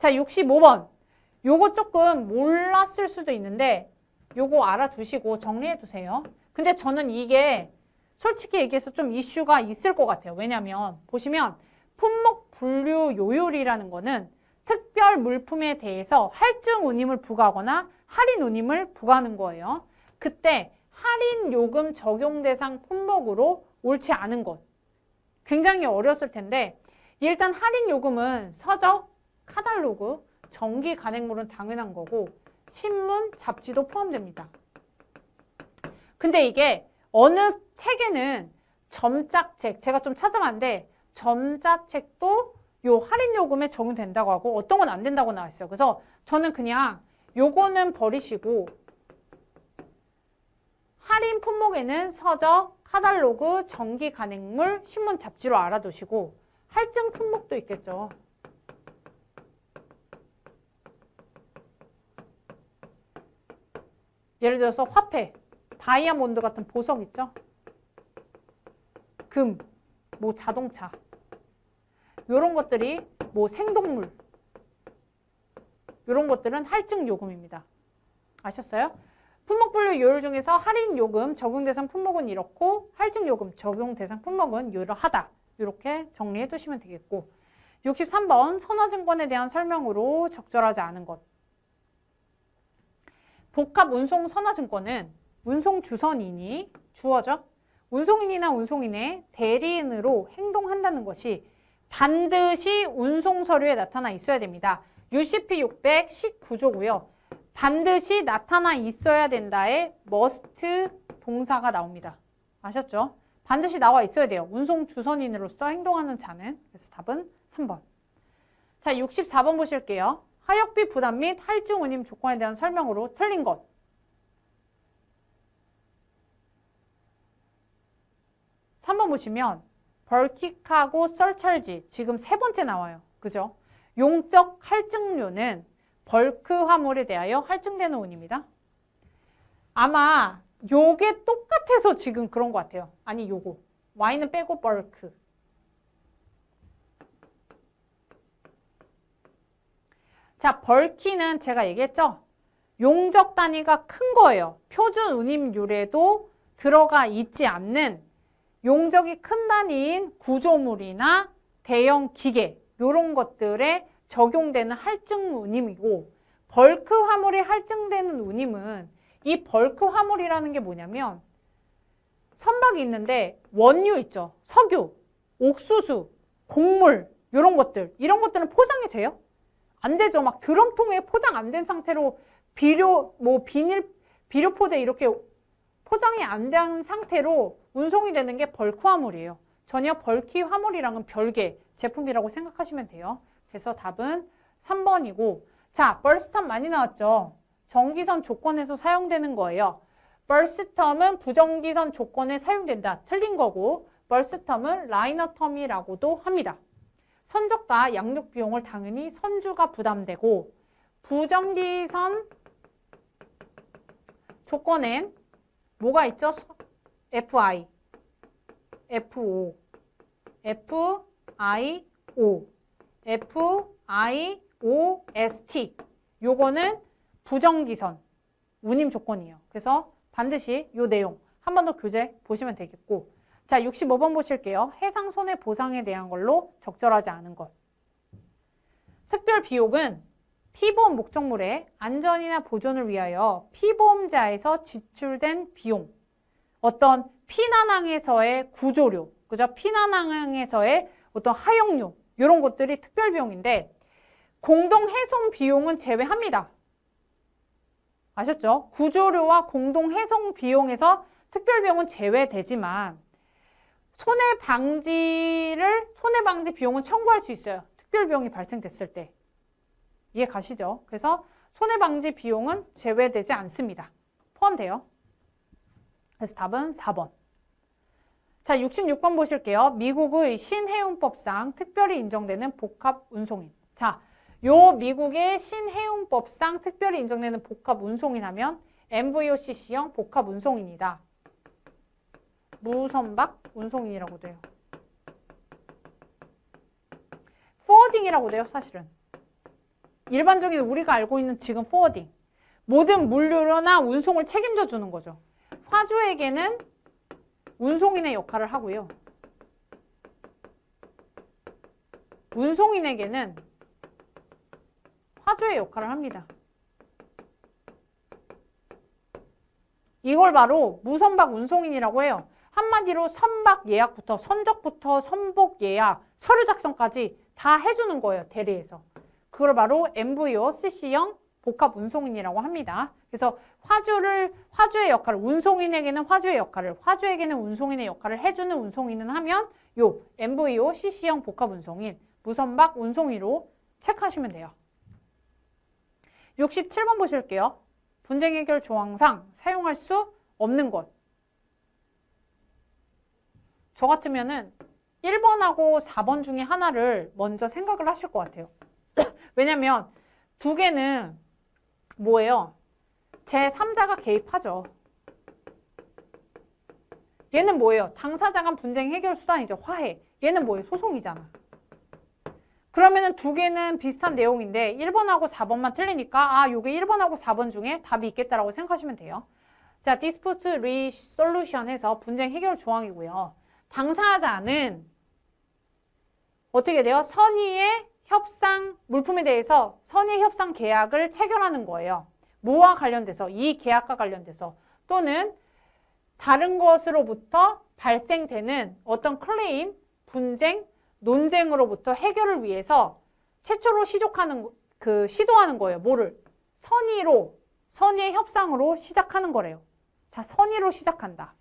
자, 65번. 요거 조금 몰랐을 수도 있는데 요거 알아두시고 정리해 두세요. 근데 저는 이게 솔직히 얘기해서 좀 이슈가 있을 것 같아요. 왜냐면 보시면 품목 분류 요율이라는 거는 특별 물품에 대해서 할증 운임을 부과하거나 할인 운임을 부과하는 거예요. 그때 할인 요금 적용 대상 품목으로 옳지 않은 것. 굉장히 어려웠을 텐데 일단 할인 요금은 서적, 카탈로그, 정기 간행물은 당연한 거고 신문, 잡지도 포함됩니다. 근데 이게 어느 책에는 점자책, 제가 좀 찾아봤는데 점자책도 요 할인 요금에 적용된다고 하고 어떤 건 안 된다고 나와 있어요. 그래서 저는 그냥 요거는 버리시고 할인 품목에는 서적, 카탈로그, 정기 간행물, 신문, 잡지로 알아두시고 할증 품목도 있겠죠. 예를 들어서 화폐, 다이아몬드 같은 보석 있죠? 금, 뭐 자동차 이런 것들이 뭐 생동물 이런 것들은 할증 요금입니다. 아셨어요? 품목 분류 요율 중에서 할인 요금 적용 대상 품목은 이렇고 할증 요금 적용 대상 품목은 이러하다. 이렇게 정리해 두시면 되겠고 63번 선화증권에 대한 설명으로 적절하지 않은 것. 복합 운송 선화증권은 운송 주선인이 주어죠. 운송인이나 운송인의 대리인으로 행동한다는 것이 반드시 운송 서류에 나타나 있어야 됩니다. UCP 600 19조고요. 반드시 나타나 있어야 된다에 must 동사가 나옵니다. 아셨죠? 반드시 나와 있어야 돼요. 운송 주선인으로서 행동하는 자는. 그래서 답은 3번. 자, 64번 보실게요. 하역비 부담 및 할증 운임 조건에 대한 설명으로 틀린 것. (3번) 보시면 벌킥하고 썰찰지 지금 세 번째 나와요. 그죠? 용적 할증료는 벌크 화물에 대하여 할증되는 운입니다. 아마 요게 똑같아서 지금 그런 것 같아요. 아니 요거 Y는 빼고 벌크. 자, 벌키는 제가 얘기했죠? 용적 단위가 큰 거예요. 표준 운임률에도 들어가 있지 않는 용적이 큰 단위인 구조물이나 대형 기계 이런 것들에 적용되는 할증 운임이고 벌크 화물이 할증되는 운임은 이 벌크 화물이라는 게 뭐냐면 선박이 있는데 원유 있죠. 석유, 옥수수, 곡물 이런 것들 이런 것들은 포장이 돼요? 안 되죠. 막 드럼통에 포장 안 된 상태로 비료포대 이렇게 포장이 안 된 상태로 운송이 되는 게 벌크 화물이에요. 전혀 벌키 화물이랑은 별개 제품이라고 생각하시면 돼요. 그래서 답은 3번이고 자, 벌스텀 많이 나왔죠. 정기선 조건에서 사용되는 거예요. 벌스텀은 부정기선 조건에 사용된다. 틀린 거고 벌스텀은 라이너텀이라고도 합니다. 선적과 양육 비용을 당연히 선주가 부담되고 부정기선 조건엔 뭐가 있죠? FI, FO, FIO, FIOST 요거는 부정기선 운임 조건이에요. 그래서 반드시 요 내용 한 번 더 교재 보시면 되겠고 자, 65번 보실게요. 해상 손해보상에 대한 걸로 적절하지 않은 것. 특별 비용은 피보험 목적물의 안전이나 보존을 위하여 피보험자에서 지출된 비용, 어떤 피난항에서의 구조료, 그죠? 피난항에서의 어떤 하역료 이런 것들이 특별 비용인데 공동해송 비용은 제외합니다. 아셨죠? 구조료와 공동해송 비용에서 특별 비용은 제외되지만 손해방지 비용은 청구할 수 있어요. 특별 비용이 발생됐을 때. 이해 가시죠? 그래서 손해방지 비용은 제외되지 않습니다. 포함돼요. 그래서 답은 4번. 자, 66번 보실게요. 미국의 신해운법상 특별히 인정되는 복합운송인. 자, 요 미국의 신해운법상 특별히 인정되는 복합운송인 하면 MVOCC형 복합운송인이다. 무선박 운송인이라고도 해요. 포워딩이라고도 해요, 사실은. 일반적인 우리가 알고 있는 지금 포워딩. 모든 물류나 운송을 책임져 주는 거죠. 화주에게는 운송인의 역할을 하고요. 운송인에게는 화주의 역할을 합니다. 이걸 바로 무선박 운송인이라고 해요. 한마디로 선박 예약부터 선적부터 선복 예약, 서류 작성까지 다 해주는 거예요. 대리에서. 그걸 바로 MVO CC형 복합 운송인이라고 합니다. 그래서 화주의 역할을, 운송인에게는 화주의 역할을, 화주에게는 운송인의 역할을 해주는 운송인은 하면 요 MVO CC형 복합 운송인, 무선박 운송인으로 체크하시면 돼요. 67번 보실게요. 분쟁 해결 조항상 사용할 수 없는 것. 저 같으면은 1번하고 4번 중에 하나를 먼저 생각을 하실 것 같아요. 왜냐면 두 개는 뭐예요? 제3자가 개입하죠. 얘는 뭐예요? 당사자 간 분쟁 해결 수단이죠. 화해. 얘는 뭐예요? 소송이잖아. 그러면은 두 개는 비슷한 내용인데 1번하고 4번만 틀리니까 아, 요게 1번하고 4번 중에 답이 있겠다라고 생각하시면 돼요. 자, dispute resolution에서 분쟁 해결 조항이고요. 당사자는 어떻게 돼요? 선의의 협상 물품에 대해서 선의 협상 계약을 체결하는 거예요. 뭐와 관련돼서? 이 계약과 관련돼서 또는 다른 것으로부터 발생되는 어떤 클레임, 분쟁, 논쟁으로부터 해결을 위해서 최초로 시도하는 거예요. 뭐를? 선의의 협상으로 시작하는 거래요. 자, 선의로 시작한다.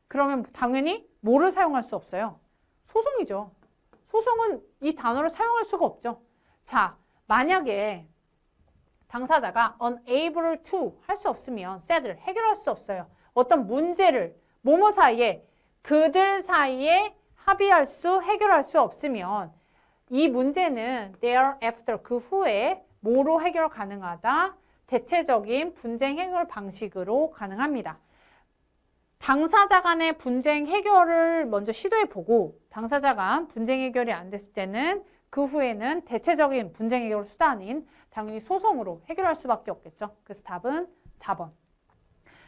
그러면 당연히 뭐를 사용할 수 없어요? 소송이죠. 소송은 이 단어를 사용할 수가 없죠. 자, 만약에 당사자가 unable to 할 수 없으면 settle, 해결할 수 없어요. 어떤 문제를 뭐뭐 사이에 그들 사이에 합의할 수, 해결할 수 없으면 이 문제는 thereafter, 그 후에 뭐로 해결 가능하다? 대체적인 분쟁 해결 방식으로 가능합니다. 당사자 간의 분쟁 해결을 먼저 시도해보고 당사자 간 분쟁 해결이 안 됐을 때는 그 후에는 대체적인 분쟁 해결 수단인 당연히 소송으로 해결할 수밖에 없겠죠. 그래서 답은 4번.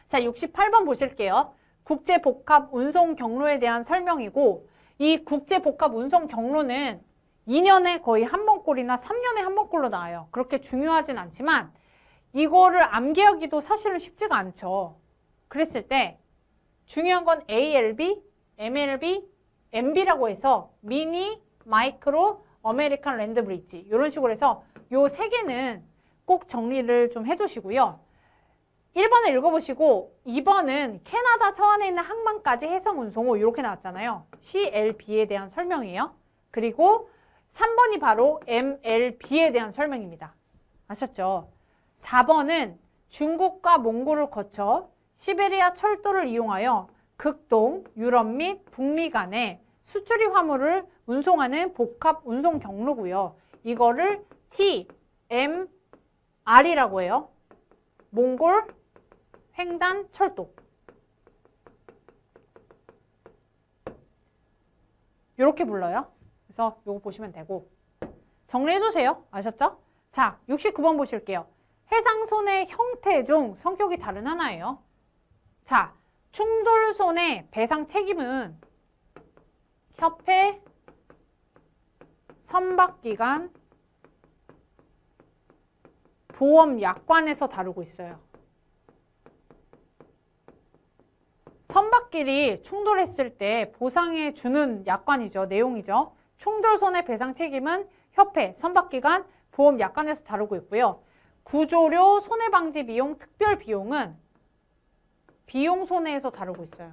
자, 68번 보실게요. 국제복합 운송 경로에 대한 설명이고 이 국제복합 운송 경로는 2년에 거의 한 번꼴이나 3년에 한 번꼴로 나와요. 그렇게 중요하진 않지만 이거를 암기하기도 사실은 쉽지가 않죠. 그랬을 때 중요한 건 ALB, MLB, MB라고 해서 미니, 마이크로, 아메리칸 랜드 브릿지 이런 식으로 해서 요 세 개는 꼭 정리를 좀 해두시고요. 1번을 읽어보시고 2번은 캐나다 서안에 있는 항만까지 해상 운송호 이렇게 나왔잖아요. CLB에 대한 설명이에요. 그리고 3번이 바로 MLB에 대한 설명입니다. 아셨죠? 4번은 중국과 몽골을 거쳐 시베리아 철도를 이용하여 극동, 유럽 및 북미 간에 수출입 화물을 운송하는 복합 운송 경로고요. 이거를 TMR이라고 해요. 몽골 횡단 철도. 이렇게 불러요. 그래서 이거 보시면 되고 정리해주세요. 아셨죠? 자, 69번 보실게요. 해상손해 형태 중 성격이 다른 하나예요. 자, 충돌손해 배상 책임은 협회, 선박기관, 보험 약관에서 다루고 있어요. 선박끼리 충돌했을 때 보상해 주는 약관이죠. 내용이죠. 충돌손해 배상 책임은 협회, 선박기관, 보험 약관에서 다루고 있고요. 구조료, 손해방지 비용, 특별 비용은 비용손해에서 다루고 있어요.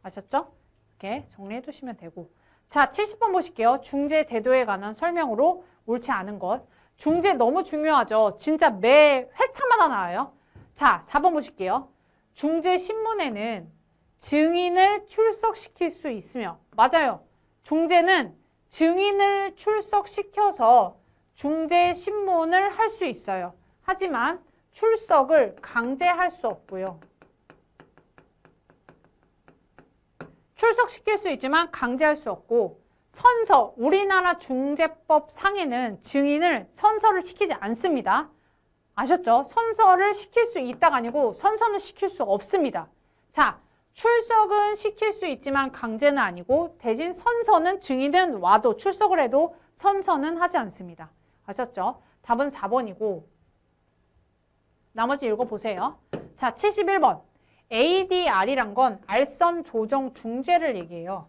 아셨죠? 이렇게 정리해 주시면 되고. 자, 70번 보실게요. 중재 대도에 관한 설명으로 옳지 않은 것. 중재 너무 중요하죠. 진짜 매 회차마다 나와요. 자, 4번 보실게요. 중재 신문에는 증인을 출석시킬 수 있으며, 맞아요. 중재는 증인을 출석시켜서 중재 신문을 할 수 있어요. 하지만 출석을 강제할 수 없고요. 출석시킬 수 있지만 강제할 수 없고 선서, 우리나라 중재법 상에는 증인을 선서를 시키지 않습니다. 아셨죠? 선서를 시킬 수 있다가 아니고 선서는 시킬 수 없습니다. 자, 출석은 시킬 수 있지만 강제는 아니고 대신 선서는 증인은 와도 출석을 해도 선서는 하지 않습니다. 아셨죠? 답은 4번이고 나머지 읽어보세요. 자, 71번. ADR이란 건 알선 조정 중재를 얘기해요.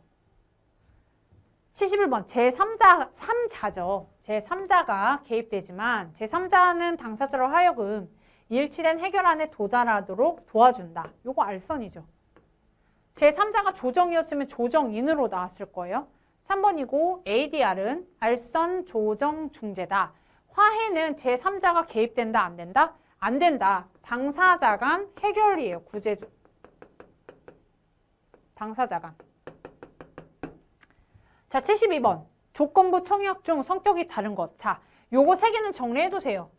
71번. 제3자죠. 제3자가 개입되지만 제3자는 당사자로 하여금 일치된 해결안에 도달하도록 도와준다. 요거 알선이죠. 제3자가 조정이었으면 조정인으로 나왔을 거예요. 3번이고 ADR은 알선 조정 중재다. 화해는 제3자가 개입된다, 안 된다? 안 된다. 당사자 간 해결이에요. 구제주. 당사자 간. 자, 72번. 조건부 청약 중 성격이 다른 것. 자, 요거 세 개는 정리해두세요.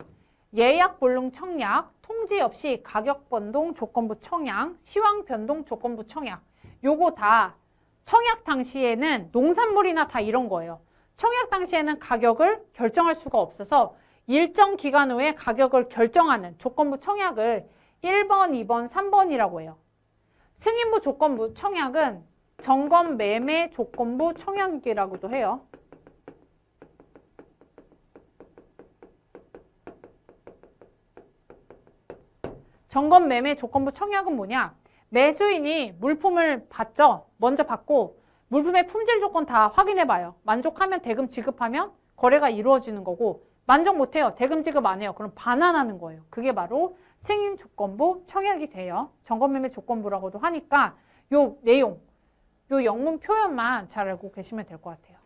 예약 불능 청약, 통지 없이 가격 변동 조건부 청약, 시황 변동 조건부 청약. 요거 다 청약 당시에는 농산물이나 다 이런 거예요. 청약 당시에는 가격을 결정할 수가 없어서 일정 기간 후에 가격을 결정하는 조건부 청약을 1번, 2번, 3번이라고 해요. 승인부 조건부 청약은 점검 매매 조건부 청약이라고도 해요. 점검 매매 조건부 청약은 뭐냐? 매수인이 물품을 받죠. 먼저 받고 물품의 품질 조건 다 확인해 봐요. 만족하면 대금 지급하면 거래가 이루어지는 거고 만족 못해요. 대금 지급 안 해요. 그럼 반환하는 거예요. 그게 바로 승인 조건부 청약이 돼요. 점검 매매 조건부라고도 하니까 요 내용, 요 영문 표현만 잘 알고 계시면 될 것 같아요.